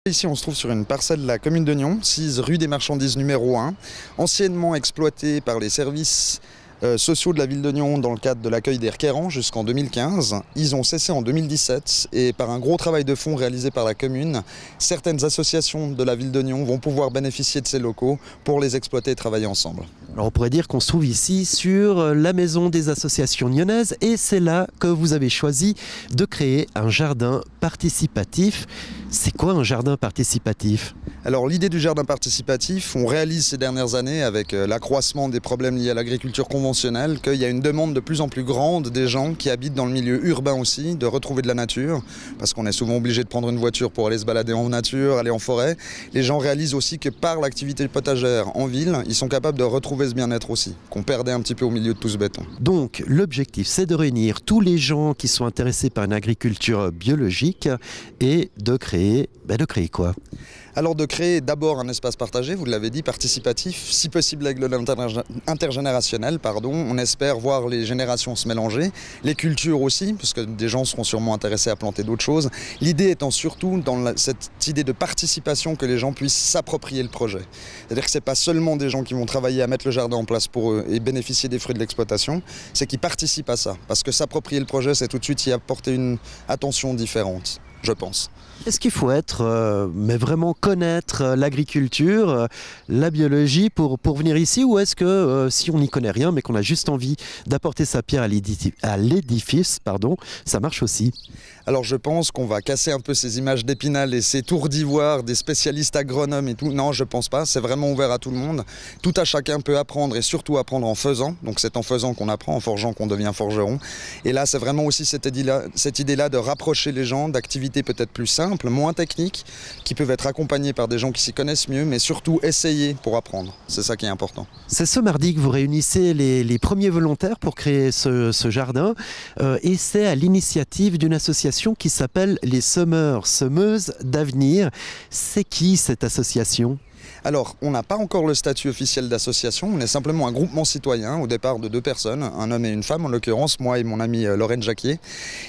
Ici, on se trouve sur une parcelle de la commune de Nyons, 6 rue des Marchandises numéro 1, anciennement exploitée par les services sociaux de la ville de Nyons dans le cadre de l'accueil des requérants jusqu'en 2015. Ils ont cessé en 2017 et par un gros travail de fond réalisé par la commune, certaines associations de la ville de Nyons vont pouvoir bénéficier de ces locaux pour les exploiter et travailler ensemble. Alors on pourrait dire qu'on se trouve ici sur la maison des associations nyonnaises et c'est là que vous avez choisi de créer un jardin participatif. C'est quoi un jardin participatif ? Alors l'idée du jardin participatif, on réalise ces dernières années avec l'accroissement des problèmes liés à l'agriculture conventionnelle qu'il y a une demande de plus en plus grande des gens qui habitent dans le milieu urbain aussi de retrouver de la nature parce qu'on est souvent obligé de prendre une voiture pour aller se balader en nature, aller en forêt. Les gens réalisent aussi que par l'activité potagère en ville, ils sont capables de retrouver ce bien-être aussi, qu'on perdait un petit peu au milieu de tout ce béton. Donc l'objectif c'est de réunir tous les gens qui sont intéressés par une agriculture biologique et de créer quoi ? Alors de créer d'abord un espace partagé, vous l'avez dit, participatif, si possible avec de l'intergénérationnel, on espère voir les générations se mélanger, les cultures aussi, parce que des gens seront sûrement intéressés à planter d'autres choses. L'idée étant surtout dans cette idée de participation que les gens puissent s'approprier le projet. C'est-à-dire que ce n'est pas seulement des gens qui vont travailler à mettre le jardin en place pour eux et bénéficier des fruits de l'exploitation, c'est qu'ils participent à ça, parce que s'approprier le projet, c'est tout de suite y apporter une attention différente, je pense. Est-ce qu'il faut être, mais vraiment connaître l'agriculture, la biologie pour venir ici ou est-ce que si on n'y connaît rien mais qu'on a juste envie d'apporter sa pierre à l'édifice, ça marche aussi ? Alors je pense qu'on va casser un peu ces images d'Épinal et ces tours d'ivoire des spécialistes agronomes et tout. Non, je pense pas, c'est vraiment ouvert à tout le monde. Tout à chacun peut apprendre et surtout apprendre en faisant. Donc c'est en faisant qu'on apprend, en forgeant qu'on devient forgeron. Et là, c'est vraiment aussi cette idée-là de rapprocher les gens d'activités peut-être plus simples, moins techniques, qui peuvent être accompagnées par des gens qui s'y connaissent mieux, mais surtout essayer pour apprendre. C'est ça qui est important. C'est ce mardi que vous réunissez les premiers volontaires pour créer ce jardin et c'est à l'initiative d'une association qui s'appelle les Semeuses d'Avenir. C'est qui cette association ? Alors, on n'a pas encore le statut officiel d'association, on est simplement un groupement citoyen, au départ de 2 personnes, un homme et une femme, en l'occurrence, moi et mon amie Lorraine Jacquier.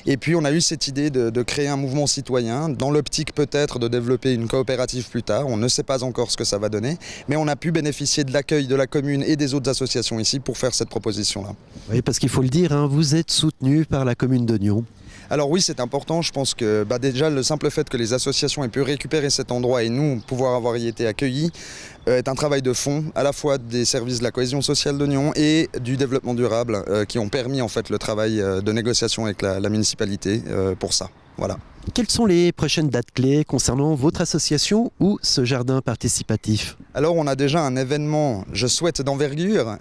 Et puis on a eu cette idée de créer un mouvement citoyen, dans l'optique peut-être de développer une coopérative plus tard, on ne sait pas encore ce que ça va donner, mais on a pu bénéficier de l'accueil de la commune et des autres associations ici pour faire cette proposition-là. Oui, parce qu'il faut le dire, vous êtes soutenu par la commune de Nyons. Alors oui, c'est important. Je pense que déjà le simple fait que les associations aient pu récupérer cet endroit et nous pouvoir avoir y été accueillis est un travail de fond, à la fois des services de la cohésion sociale de Nyons et du développement durable qui ont permis en fait le travail de négociation avec la municipalité pour ça. Voilà. Quelles sont les prochaines dates clés concernant votre association ou ce jardin participatif ? Alors on a déjà un événement, je souhaite d'envergure,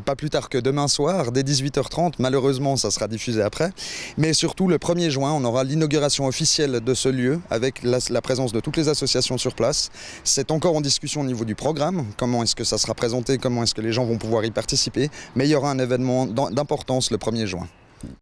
pas plus tard que demain soir, dès 18h30, malheureusement ça sera diffusé après, mais surtout le 1er juin, on aura l'inauguration officielle de ce lieu avec la présence de toutes les associations sur place. C'est encore en discussion au niveau du programme, comment est-ce que ça sera présenté, comment est-ce que les gens vont pouvoir y participer, mais il y aura un événement d'importance le 1er juin.